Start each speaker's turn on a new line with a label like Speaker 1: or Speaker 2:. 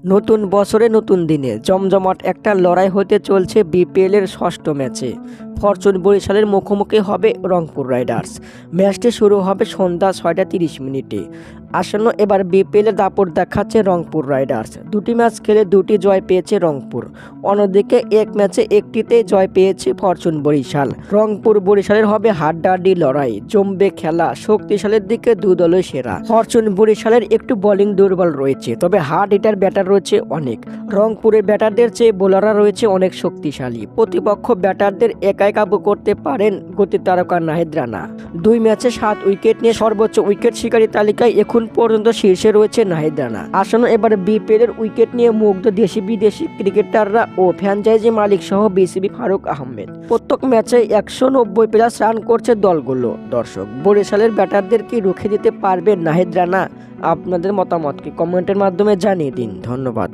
Speaker 1: নতুন বছরে নতুন দিনে জমজমাট একটা লড়াই হতে চলছে বিপিএলের ষষ্ঠ ম্যাচে। ফরচুন বরিশালের মুখোমুখি হবে রংপুর রাইডার্স। ম্যাচটি শুরু হবে সন্ধ্যা 6টা 30 মিনিটে। আসন্ন এবার বিপিএলের দাপট দেখাচ্ছে রংপুর রাইডার্স। দুটি ম্যাচ খেলে দুটি জয় পেয়েছে রংপুর, অন্যদিকে এক ম্যাচে একটিতে জয় পেয়েছে ফরচুন বরিশাল। রংপুর বরিশালের হবে হাড্ডাহাড্ডি লড়াই, জমবে খেলা, শক্তিশালের দিকে দু দলই সেরা। ফরচুন বরিশালের একটু বোলিং দুর্বল রয়েছে, তবে হার্ড হিটার ব্যাটার রয়েছে অনেক। রংপুরের ব্যাটারদের চেয়ে বোলাররা রয়েছে অনেক শক্তিশালী। প্রতিপক্ষ ব্যাটারদের একাই কাবু করতে পারেন গতি তারকা নাহিদ রানা। দুই ম্যাচে 7 উইকেট নিয়ে সর্বোচ্চ উইকেট শিকারী তালিকায় এখন পর্যন্ত শীর্ষে রয়েছে নাহিদ রানা। আসন্ন এবার বিপিএলের উইকেট নিয়ে মুগ্ধ দেশি বিদেশি ক্রিকেটাররা ও ফ্র্যাঞ্চাইজি মালিক সহ বিসিবি ফারুক আহমেদ। প্রত্যেক ম্যাচে 190+ রান করছে দলগুলো। দর্শক, বরিশালের ব্যাটারদের কি রুখে দিতে পারবেন নাহিদ রানা? আপনাদের মতামতকে কমেন্টের মাধ্যমে জানিয়ে দিন। ধন্যবাদ।